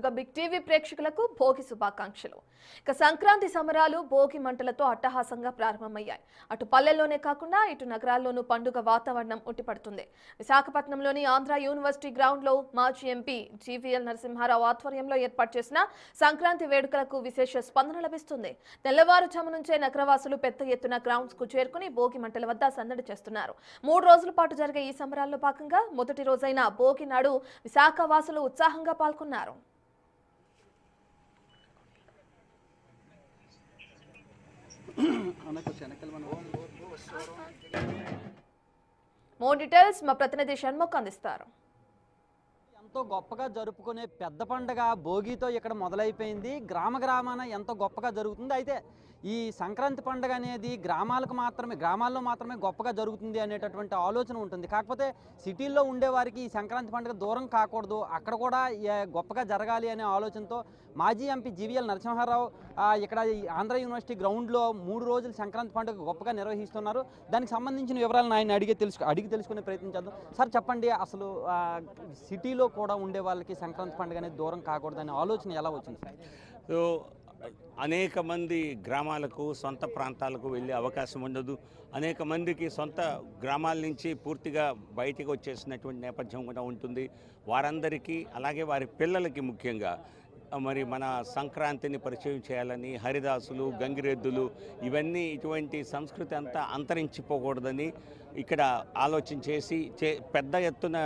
Republic TV ప్రేక్షకులకు భోగి శుభాకాంక్షలు. ఇక సంక్రాంతి సమరాలు భోగి మంటలతో అట్టహాసంగా ప్రారంభమయ్యాయి. అటు పల్లెల్లోనే కాకుండా ఇటు నగరాల్లోనూ పండుగ వాతావరణం ఉట్టిపడుతుంది. విశాఖపట్నంలోని ఆంధ్ర యూనివర్సిటీ గ్రౌండ్ లో మాజీ ఎంపీ జీవీఎల్ నరసింహారావు ఆధ్వర్యంలో ఏర్పాటు చేసిన సంక్రాంతి వేడుకలకు విశేష స్పందన లభిస్తుంది. తెల్లవారుజాము నుంచే నగరవాసులు పెద్ద ఎత్తున గ్రౌండ్స్ కు చేరుకుని భోగి మంటల వద్ద సందడి చేస్తున్నారు. 3 రోజుల పాటు జరిగే ఈ సమరాల్లో భాగంగా మొదటి రోజైన భోగి నాడు విశాఖ వాసులు ఉత్సాహంగా పాల్గొన్నారు. మోర్ డీటెయిల్స్ మా ప్రతినిధి షణ్ముఖ్ అందిస్తారు. ఎంతో గొప్పగా జరుపుకునే పెద్ద పండుగ భోగితో ఇక్కడ మొదలైపోయింది. గ్రామాన ఎంతో గొప్పగా జరుగుతుంది. అయితే ఈ సంక్రాంతి పండుగ అనేది గ్రామాల్లో మాత్రమే గొప్పగా జరుగుతుంది అనేటటువంటి ఆలోచన ఉంటుంది. కాకపోతే సిటీల్లో ఉండేవారికి ఈ సంక్రాంతి పండుగ దూరం కాకూడదు, అక్కడ కూడా గొప్పగా జరగాలి అనే ఆలోచనతో మాజీ ఎంపీ జీవీఎల్ నరసింహారావు ఇక్కడ ఆంధ్ర యూనివర్సిటీ గ్రౌండ్లో 3 రోజులు సంక్రాంతి పండుగ గొప్పగా నిర్వహిస్తున్నారు. దానికి సంబంధించిన వివరాలను ఆయన అడిగి తెలుసుకునే ప్రయత్నం చేద్దాం. సార్ చెప్పండి, అసలు సిటీలో కూడా ఉండే వాళ్ళకి సంక్రాంతి పండుగ అనేది దూరం కాకూడదు అనే ఆలోచన ఎలా వచ్చింది సార్? సో అనేక మంది గ్రామాలకు సొంత ప్రాంతాలకు వెళ్ళే అవకాశం ఉండదు. అనేక మందికి సొంత గ్రామాల నుంచి పూర్తిగా బయటికి వచ్చేసినటువంటి నేపథ్యం కూడా ఉంటుంది. వారందరికీ అలాగే వారి పిల్లలకి ముఖ్యంగా మరి మన సంక్రాంతిని పరిచయం చేయాలని హరిదాసులు, గంగిరెద్దులు ఇవన్నీ ఇటువంటి సంస్కృతి అంతా అంతరించిపోకూడదని ఇక్కడ ఆలోచన చేసి పెద్ద ఎత్తున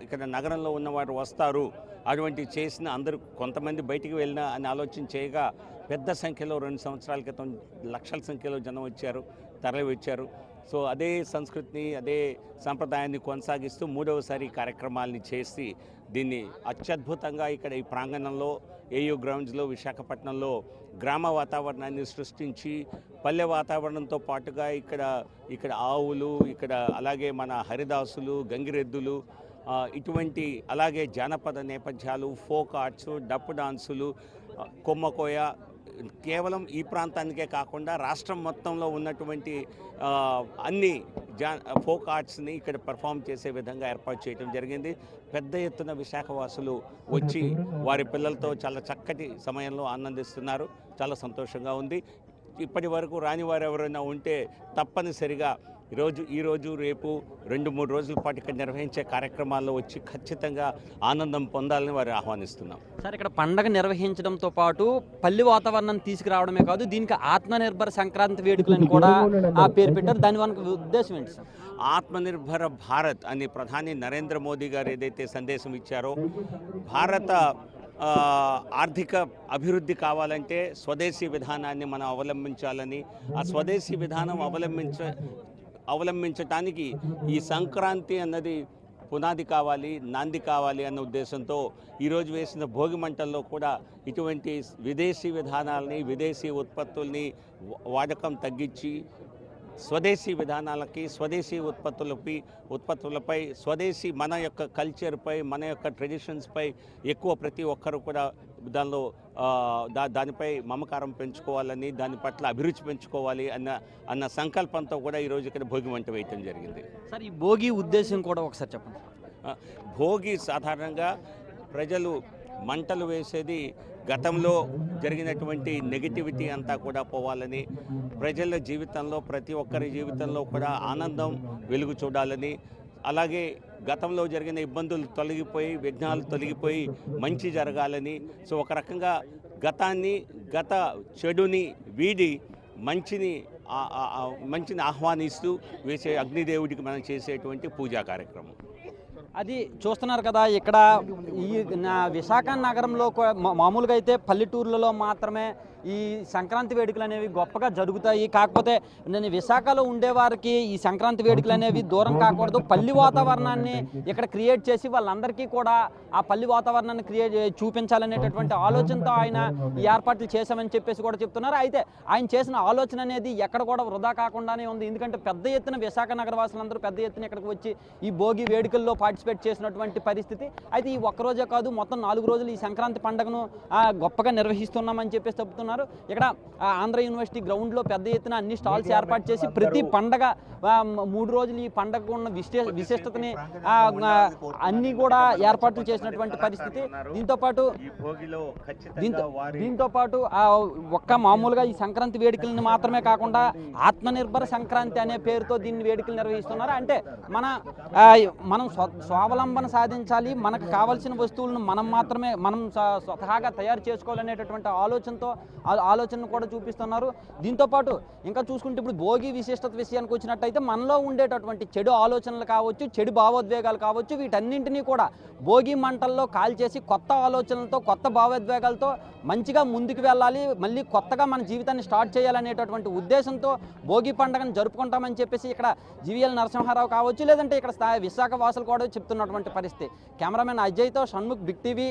ఇక్కడ నగరంలో ఉన్నవారు వస్తారు, అటువంటి చేసిన అందరూ కొంతమంది బయటికి వెళ్ళినా అని ఆలోచన చేయగా పెద్ద సంఖ్యలో 2 సంవత్సరాల క్రితం లక్షల సంఖ్యలో జనం వచ్చారు, తరలి వచ్చారు. సో అదే సంస్కృతిని అదే సంప్రదాయాన్ని కొనసాగిస్తూ 3వసారి కార్యక్రమాలని చేసి దీన్ని అత్యద్భుతంగా ఇక్కడ ఈ ప్రాంగణంలో ఏయూ గ్రౌండ్స్లో విశాఖపట్నంలో గ్రామ వాతావరణాన్ని సృష్టించి పల్లె వాతావరణంతో పాటుగా ఇక్కడ ఆవులు, ఇక్కడ అలాగే మన హరిదాసులు, గంగిరెద్దులు, ఇటువంటి అలాగే జానపద నేపథ్యాలు, ఫోక్ ఆర్ట్స్, డప్పు డాన్సులు, కొమ్మకోయ కేవలం ఈ ప్రాంతానికే కాకుండా రాష్ట్రం మొత్తంలో ఉన్నటువంటి అన్ని ఫోక్ ఆర్ట్స్ని ఇక్కడ పర్ఫామ్ చేసే విధంగా ఏర్పాటు చేయడం జరిగింది. పెద్ద ఎత్తున విశాఖవాసులు వచ్చి వారి పిల్లలతో చాలా చక్కటి సమయంలో ఆనందిస్తున్నారు. చాలా సంతోషంగా ఉంది. ఇప్పటి వరకు రాని వారు ఎవరైనా ఉంటే తప్పనిసరిగా ఈరోజు రేపు 2-3 రోజుల పాటు ఇక్కడ నిర్వహించే కార్యక్రమాల్లో వచ్చి ఖచ్చితంగా ఆనందం పొందాలని వారు ఆహ్వానిస్తున్నాం. సార్, ఇక్కడ పండగ నిర్వహించడంతో పాటు పల్లి వాతావరణాన్ని తీసుకురావడమే కాదు, దీనికి ఆత్మనిర్భర సంక్రాంతి వేడుకలను కూడా పేరు పెట్టారు. దాని వల్ల ఉద్దేశం ఏంటి సార్? ఆత్మనిర్భర భారత్ అని ప్రధాని నరేంద్ర మోదీ గారు ఏదైతే సందేశం ఇచ్చారో, భారత ఆర్థిక అభివృద్ధి కావాలంటే స్వదేశీ విధానాన్ని మనం అవలంబించాలని, ఆ స్వదేశీ విధానం అవలంబించటానికి ఈ సంక్రాంతి అన్నది పునాది కావాలి, నాంది కావాలి అన్న ఉద్దేశంతో ఈరోజు వేసిన భోగి మంటల్లో కూడా ఇటువంటి విదేశీ విధానాలని, విదేశీ వాడకం తగ్గించి స్వదేశీ విధానాలకి, స్వదేశీ ఉత్పత్తులపై స్వదేశీ మన యొక్క కల్చర్పై, మన యొక్క ట్రెడిషన్స్పై ఎక్కువ ప్రతి ఒక్కరు కూడా దానిపై మమకారం పెంచుకోవాలని, దాని పట్ల అభిరుచి పెంచుకోవాలి అన్న సంకల్పంతో కూడా ఈరోజు ఇక్కడ భోగి మంట వేయటం జరిగింది. సార్, ఈ భోగి ఉద్దేశం కూడా ఒకసారి చెప్పండి. భోగి సాధారణంగా ప్రజలు మంటలు వేసేది గతంలో జరిగినటువంటి నెగిటివిటీ అంతా కూడా పోవాలని, ప్రజల జీవితంలో ప్రతి ఒక్కరి జీవితంలో కూడా ఆనందం వెలుగు చూడాలని, అలాగే గతంలో జరిగిన ఇబ్బందులు తొలగిపోయి, విఘ్నాలు తొలగిపోయి మంచి జరగాలని, సో ఒక రకంగా గత చెడుని వీడి మంచిని ఆహ్వానిస్తూ వేసే అగ్నిదేవుడికి మనం చేసేటువంటి పూజా కార్యక్రమం. అది చూస్తున్నారు కదా, ఇక్కడ ఈ విశాఖ నగరంలో మామూలుగా అయితే పల్లెటూర్లలో మాత్రమే ఈ సంక్రాంతి వేడుకలు అనేవి గొప్పగా జరుగుతాయి. కాకపోతే నేను విశాఖలో ఉండేవారికి ఈ సంక్రాంతి వేడుకలు అనేవి దూరం కాకూడదు, పల్లి వాతావరణాన్ని ఇక్కడ క్రియేట్ చేసి వాళ్ళందరికీ కూడా ఆ పల్లి వాతావరణాన్ని చూపించాలనేటటువంటి ఆలోచనతో ఆయన ఈ ఏర్పాట్లు చేశామని చెప్పేసి కూడా చెప్తున్నారు. అయితే ఆయన చేసిన ఆలోచన అనేది ఎక్కడ కూడా వృధా కాకుండానే ఉంది. ఎందుకంటే పెద్ద ఎత్తున విశాఖ నగరవాసులందరూ పెద్ద ఎత్తున ఇక్కడికి వచ్చి ఈ భోగి వేడుకల్లో పార్టిసిపేట్ చేసినటువంటి పరిస్థితి. అయితే ఈ ఒక్కరోజే కాదు, మొత్తం 4 రోజులు ఈ సంక్రాంతి పండుగను గొప్పగా నిర్వహిస్తున్నామని చెప్పేసి చెప్తున్నారు. చూపిస్తున్నారు. ఇక్కడ ఆంధ్ర యూనివర్సిటీ గ్రౌండ్లో పెద్ద ఎత్తున అన్ని స్టాల్స్ ఏర్పాటు చేసి ప్రతి పండగ 3 రోజులు ఈ పండగకు ఉన్న విశిష్టతని అన్ని కూడా ఏర్పాట్లు చేసినటువంటి పరిస్థితి. దీంతో పాటు ఒక్క మామూలుగా ఈ సంక్రాంతి వేడుకలను మాత్రమే కాకుండా ఆత్మనిర్భర సంక్రాంతి అనే పేరుతో దీన్ని వేడుకలు నిర్వహిస్తున్నారు. అంటే మనం స్వావలంబన సాధించాలి, మనకు కావాల్సిన వస్తువులను మనం స్వతహాగా తయారు చేసుకోవాలనేటటువంటి ఆలోచనను కూడా చూపిస్తున్నారు. దీంతో పాటు ఇంకా చూసుకుంటే ఇప్పుడు భోగి విశిష్టత విషయానికి వచ్చినట్టయితే మనలో ఉండేటటువంటి చెడు ఆలోచనలు కావచ్చు, చెడు భావోద్వేగాలు కావచ్చు, వీటన్నింటినీ కూడా భోగి మంటల్లో కాల్చేసి కొత్త ఆలోచనలతో, కొత్త భావోద్వేగాలతో మంచిగా ముందుకు వెళ్ళాలి, మళ్ళీ కొత్తగా మన జీవితాన్ని స్టార్ట్ చేయాలనేటటువంటి ఉద్దేశంతో భోగి పండుగను జరుపుకుంటామని చెప్పేసి ఇక్కడ జీవీఎల్ నరసింహారావు కావచ్చు, లేదంటే ఇక్కడ విశాఖ వాసులు కూడా చెప్తున్నటువంటి పరిస్థితి. కెమెరామెన్ అజయ్తో షణ్ముఖ్, బిగ్ టీవీ,